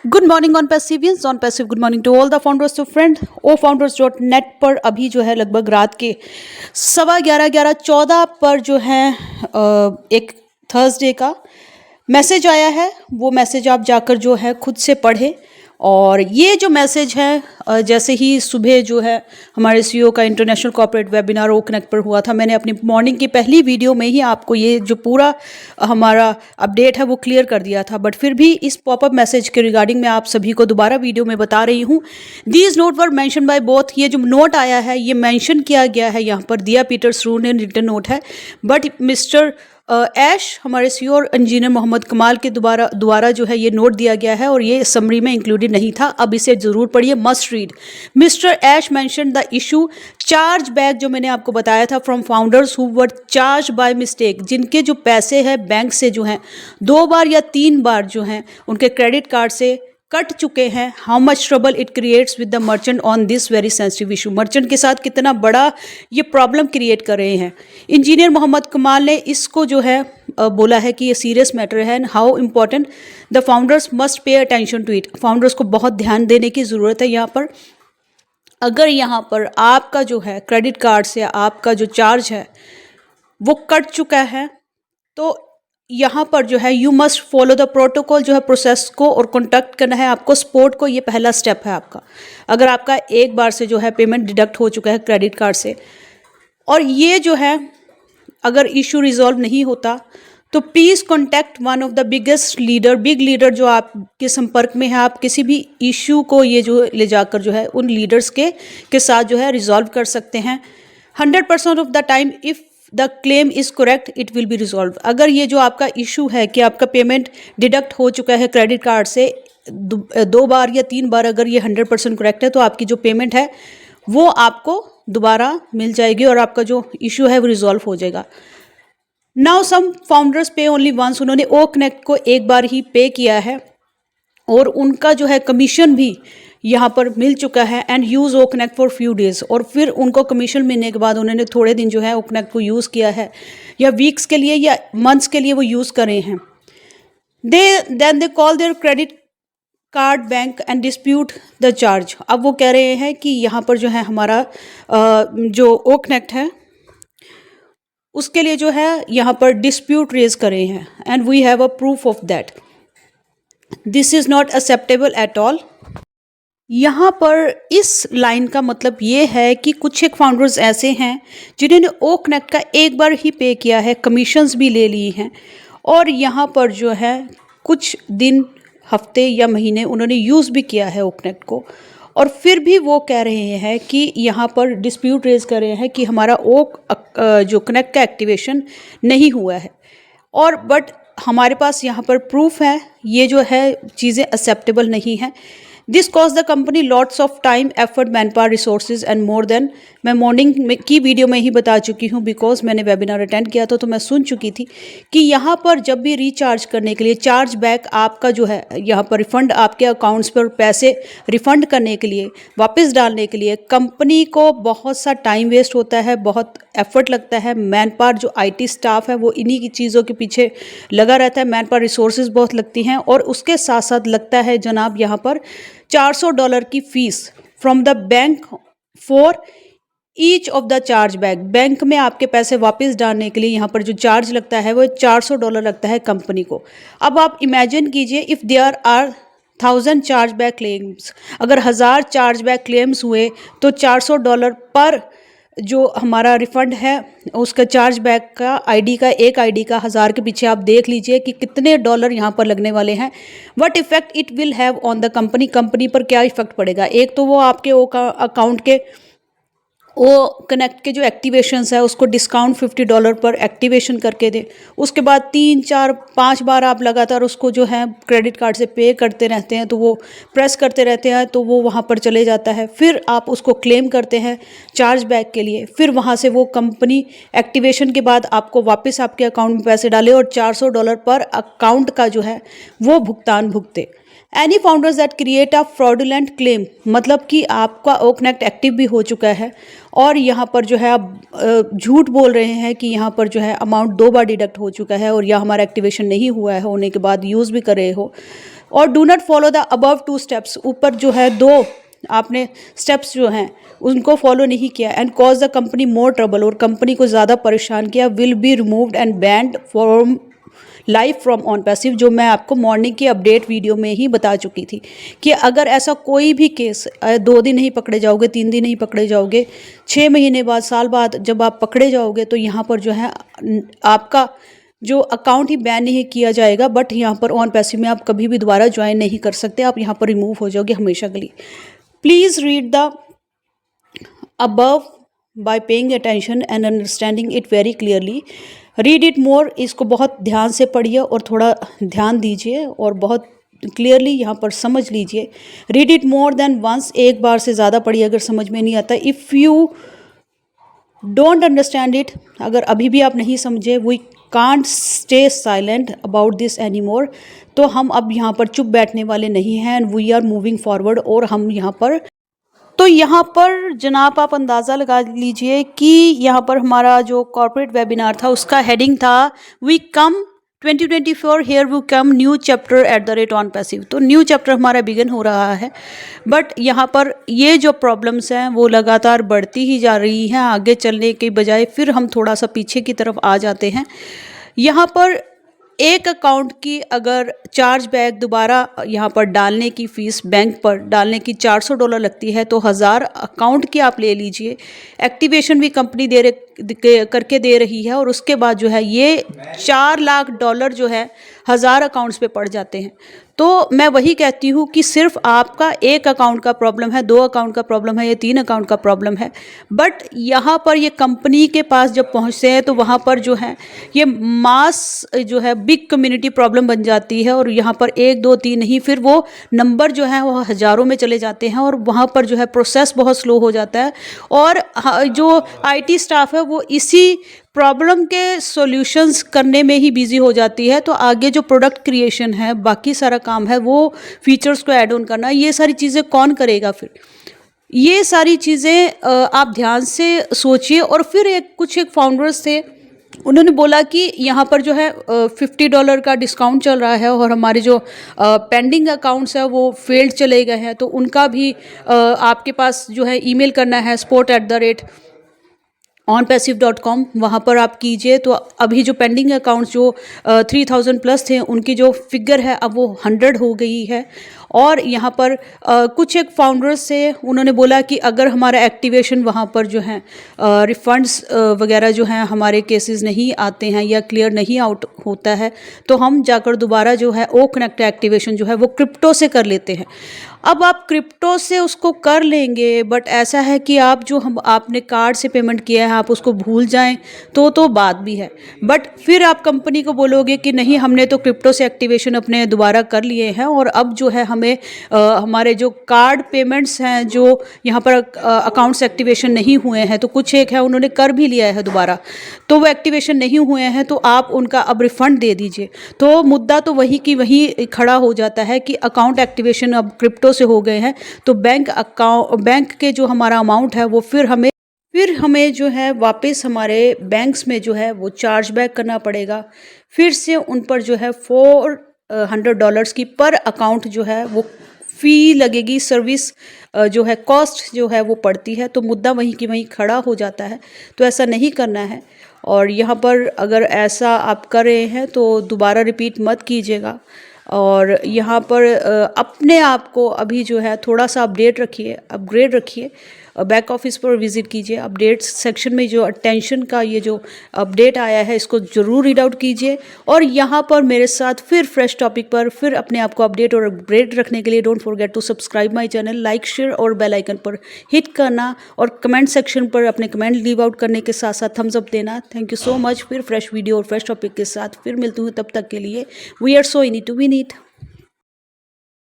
Good morning on पैसिवियंस on passive. Good morning to all the founders to friend. founders.net पर अभी जो है लगभग रात के 11:14 पर जो है एक थर्सडे का मैसेज आया है। वो मैसेज आप जाकर जो है खुद से पढ़ें। और ये जो मैसेज है जैसे ही सुबह जो है हमारे सीईओ का international corporate webinar O Connect पर हुआ था, मैंने अपनी मॉर्निंग की पहली वीडियो में ही आपको ये जो पूरा हमारा अपडेट है वो क्लियर कर दिया था। बट फिर भी इस पॉपअप मैसेज के रिगार्डिंग मैं आप सभी को दोबारा वीडियो में बता रही हूँ। These note were mention by both. ये जो नोट आया है ये मेंशन किया गया है यहाँ पर, दिया पीटर्सरू ने रिटन नोट है। बट मिस्टर ऐश हमारे सीईओ और इंजीनियर मोहम्मद कमाल के द्वारा जो है ये नोट दिया गया है और ये समरी में इंक्लूडेड नहीं था। अब इसे जरूर पढ़िए, must read. Mister Ash mention the issue charge back, जो मैंने आपको बताया था, from founders who were charge by mistake, जिनके जो पैसे हैं बैंक से जो हैं 2 बार या 3 बार जो हैं उनके क्रेडिट कार्ड से कट चुके हैं। How much trouble it creates with the merchant on this very sensitive issue. Merchant के साथ कितना बड़ा ये प्रॉब्लम क्रिएट कर रहे हैं। इंजीनियर मोहम्मद कमाल ने इसको जो है बोला है कि ये सीरियस मैटर है and how important the founders must pay attention to it. Founders को बहुत ध्यान देने की ज़रूरत है यहाँ पर। अगर यहाँ पर आपका जो है क्रेडिट कार्ड से आपका जो चार्ज है वो कट चुका है तो यहाँ पर जो है you must follow the protocol, जो है प्रोसेस को और कॉन्टैक्ट करना है आपको, सपोर्ट को। ये पहला स्टेप है आपका। अगर आपका एक बार से जो है पेमेंट डिडक्ट हो चुका है क्रेडिट कार्ड से और ये जो है अगर इशू रिजॉल्व नहीं होता तो please contact one of the biggest leader, big leader जो आपके संपर्क में है। आप किसी भी इशू को ये जो ले जाकर जो है उन लीडर्स के साथ जो है रिजॉल्व कर सकते हैं। 100% of the time if the claim is correct it will be resolve. अगर ये जो आपका इशू है कि आपका पेमेंट डिडक्ट हो चुका है क्रेडिट कार्ड से 2 बार या 3 बार, अगर ये 100% करेक्ट है तो आपकी जो पेमेंट है वो आपको दोबारा मिल जाएगी और आपका जो इशू है वो रिजॉल्व हो जाएगा। नाउ सम फाउंडर्स पे ओनली वंस। उन्होंने ओ कनेक्ट को एक बार ही पे किया है और उनका जो है कमीशन भी यहाँ पर मिल चुका है and use O Connect for few days. और फिर उनको कमीशन मिलने के बाद उन्होंने थोड़े दिन जो है ओ कनेक्ट को यूज़ किया है, या वीक्स के लिए या मंथ्स के लिए वो यूज़ कर रहे हैं। They call there credit card bank and dispute the charge. अब वो कह रहे हैं कि यहाँ पर जो है हमारा जो ओ कनेक्ट है उसके लिए जो है यहाँ पर डिस्प्यूट रेज कर रहे हैं and we have a proof of that. This is not acceptable at all. यहाँ पर इस लाइन का मतलब ये है कि कुछ एक फाउंडर्स ऐसे हैं जिन्होंने ओ कनेक्ट का एक बार ही पे किया है, कमीशंस भी ले ली हैं और यहाँ पर जो है कुछ दिन, हफ्ते या महीने उन्होंने यूज़ भी किया है ओ कनेक्ट को, और फिर भी वो कह रहे हैं कि यहाँ पर डिस्प्यूट रेज कर रहे हैं कि हमारा जो कनेक्ट का एक्टिवेशन नहीं हुआ है। और बट हमारे पास यहाँ पर प्रूफ है, ये जो है चीज़ें एक्सेप्टेबल नहीं हैं। This cause the company lots of time, effort, man power, resources and more than. मैं मॉर्निंग की वीडियो में ही बता चुकी हूँ बिकॉज मैंने वेबिनार अटेंड किया था तो मैं सुन चुकी थी कि यहाँ पर जब भी रिचार्ज करने के लिए, चार्ज बैक आपका जो है यहाँ पर रिफ़ंड आपके अकाउंट्स पर पैसे रिफ़ंड करने के लिए, वापस डालने के लिए कंपनी को बहुत सा टाइम वेस्ट होता है, बहुत एफर्ट लगता है। मैन पावर जो IT स्टाफ है वो इन्हीं की चीज़ों के पीछे लगा रहता है। मैन पावर रिसोर्सेज बहुत लगती हैं और उसके साथ साथ लगता है जनाब यहाँ पर $400 की fees from the bank for each of the charge back. Bank में आपके पैसे वापस डालने के लिए यहाँ पर जो चार्ज लगता है वो $400 लगता है कंपनी को। अब आप इमेजिन कीजिए if there are 1000 charge back claims, अगर 1000 चार्ज बैक क्लेम्स हुए तो $400 पर जो हमारा रिफ़ंड है उसका चार्ज बैक का एक आईडी का 1000 के पीछे आप देख लीजिए कि कितने डॉलर यहाँ पर लगने वाले हैं। What effect it will have on the company पर क्या इफेक्ट पड़ेगा। एक तो वो आपके अकाउंट के वो कनेक्ट के जो एक्टिवेशंस है उसको डिस्काउंट $50 पर एक्टिवेशन करके दे। उसके बाद 3, 4, 5 बार आप लगातार उसको जो है क्रेडिट कार्ड से पे करते रहते हैं तो वो प्रेस करते रहते हैं तो वो वहाँ पर चले जाता है। फिर आप उसको क्लेम करते हैं चार्ज बैक के लिए, फिर वहाँ से वो कंपनी एक्टिवेशन के बाद आपको वापस आपके अकाउंट में पैसे डाले और $400 पर अकाउंट का जो है वो भुगतान भुगते। Any founders that create a fraudulent claim, मतलब कि आपका ओ कनेक्ट एक्टिव भी हो चुका है और यहाँ पर जो है आप झूठ बोल रहे हैं कि यहाँ पर जो है अमाउंट 2 बार डिडक्ट हो चुका है और यह हमारा एक्टिवेशन नहीं हुआ है, होने के बाद यूज़ भी कर रहे हो, और do not follow the above 2 steps, ऊपर जो है 2 आपने स्टेप्स जो हैं उनको फॉलो नहीं किया, and cause the company more trouble, और कंपनी को ज़्यादा परेशान किया, will be removed and banned from life from on passive, जो मैं आपको मॉर्निंग की अपडेट वीडियो में ही बता चुकी थी कि अगर ऐसा कोई भी केस 2 दिन नहीं पकड़े जाओगे, 3 दिन नहीं पकड़े जाओगे, 6 महीने बाद, साल बाद जब आप पकड़े जाओगे तो यहाँ पर जो है आपका जो अकाउंट ही बैन नहीं किया जाएगा, बट यहाँ पर ऑन पैसिव में आप कभी भी दोबारा ज्वाइन नहीं कर सकते, आप यहाँ पर रिमूव हो जाओगे हमेशा के लिए। Please read the above by paying attention and understanding it very clearly. Read it मोर, इसको बहुत ध्यान से पढ़िए और थोड़ा ध्यान दीजिए और बहुत क्लियरली यहाँ पर समझ लीजिए। Read it more than once, एक बार से ज़्यादा पढ़िए अगर समझ में नहीं आता। If you don't understand it, अगर अभी भी आप नहीं समझे, we can't stay silent about this any more, तो हम अब यहाँ पर चुप बैठने वाले नहीं हैं, and we are moving forward. और हम यहाँ पर यहाँ पर जनाब आप अंदाज़ा लगा लीजिए कि यहाँ पर हमारा जो कॉर्पोरेट वेबिनार था उसका हेडिंग था we come 2024 here we come new chapter at the rate on passive. तो न्यू चैप्टर हमारा बिगिन हो रहा है, बट यहाँ पर ये जो प्रॉब्लम्स हैं वो लगातार बढ़ती ही जा रही हैं, आगे चलने के बजाय फिर हम थोड़ा सा पीछे की तरफ आ जाते हैं। यहाँ पर एक अकाउंट की अगर चार्ज बैक दोबारा यहाँ पर डालने की फ़ीस बैंक पर डालने की $400 लगती है, तो 1000 अकाउंट की आप ले लीजिए, एक्टिवेशन भी कंपनी करके दे रही है, और उसके बाद जो है ये $4 लाख जो है 1000 अकाउंट्स पे पड़ जाते हैं। तो मैं वही कहती हूँ कि सिर्फ आपका एक अकाउंट का प्रॉब्लम है, 2 अकाउंट का प्रॉब्लम है या 3 अकाउंट का प्रॉब्लम है, बट यहाँ पर ये कंपनी के पास जब पहुँचते हैं तो वहाँ पर जो है ये मास जो है बिग कम्युनिटी प्रॉब्लम बन जाती है, और यहाँ पर 1 2 3 नहीं, फिर वो नंबर जो है वो हज़ारों में चले जाते हैं, और वहाँ पर जो है प्रोसेस बहुत स्लो हो जाता है, और जो IT स्टाफ है वो इसी प्रॉब्लम के सॉल्यूशंस करने में ही बिजी हो जाती है। तो आगे जो प्रोडक्ट क्रिएशन है, बाकी सारा काम है, वो फीचर्स को ऐड ऑन करना, ये सारी चीज़ें कौन करेगा फिर? ये सारी चीज़ें आप ध्यान से सोचिए। और फिर कुछ फाउंडर्स थे, उन्होंने बोला कि यहाँ पर जो है $50 का डिस्काउंट चल रहा है, और हमारे जो पेंडिंग अकाउंट्स है वो फेल्ड चले गए हैं, तो उनका भी आपके पास जो है ईमेल करना है support@onpassive.com, वहाँ पर आप कीजिए। तो अभी जो पेंडिंग अकाउंट्स जो 3000 प्लस थे, उनकी जो फिगर है अब वो 100 हो गई है। और यहाँ पर कुछ एक फाउंडर्स से उन्होंने बोला कि अगर हमारा एक्टिवेशन वहाँ पर जो है रिफंड्स वगैरह जो हैं हमारे केसेस नहीं आते हैं या क्लियर नहीं आउट होता है, तो हम जाकर दोबारा जो है ओ कनेक्ट एक्टिवेशन जो है वो क्रिप्टो से कर लेते हैं। अब आप क्रिप्टो से उसको कर लेंगे, बट ऐसा है कि आप जो आपने कार्ड से पेमेंट किया है आप उसको भूल जाएं तो बात भी है, बट फिर आप कंपनी को बोलोगे कि नहीं, हमने तो क्रिप्टो से एक्टिवेशन अपने दोबारा कर लिए हैं, और अब जो है हमें हमारे जो कार्ड पेमेंट्स हैं जो यहाँ पर अकाउंट्स एक्टिवेशन नहीं हुए हैं, तो कुछ एक है उन्होंने कर भी लिया है दोबारा, तो वो एक्टिवेशन नहीं हुए हैं, तो आप उनका अब रिफ़ंड दे दीजिए। तो मुद्दा तो वही की वही खड़ा हो जाता है कि अकाउंट एक्टिवेशन अब क्रिप्टो से हो गए हैं, तो बैंक के जो हमारा अमाउंट है वो फिर हमें जो है वापस हमारे बैंक्स में जो है वो चार्ज बैक करना पड़ेगा, फिर से उन पर जो है $400 की पर अकाउंट जो है वो फ़ी लगेगी, सर्विस जो है कॉस्ट जो है वो पड़ती है। तो मुद्दा वहीं की वहीं खड़ा हो जाता है, तो ऐसा नहीं करना है। और यहाँ पर अगर ऐसा आप कर रहे हैं तो दोबारा रिपीट मत कीजिएगा, और यहाँ पर अपने आप को अभी जो है थोड़ा सा अपग्रेड रखिए, बैक ऑफिस पर विज़िट कीजिए, अपडेट्स सेक्शन में जो अटेंशन का ये जो अपडेट आया है इसको ज़रूर रीड आउट कीजिए, और यहाँ पर मेरे साथ फिर फ्रेश टॉपिक पर फिर अपने आप को अपडेट और अपग्रेड रखने के लिए don't forget to subscribe my channel, like share और बेल आइकन पर हिट करना, और कमेंट सेक्शन पर अपने कमेंट लीव आउट करने के साथ साथ थम्स अप देना। Thank you so much. फिर फ्रेश वीडियो और फ्रेश टॉपिक के साथ फिर मिलती हूँ, तब तक के लिए we are so in it to win it.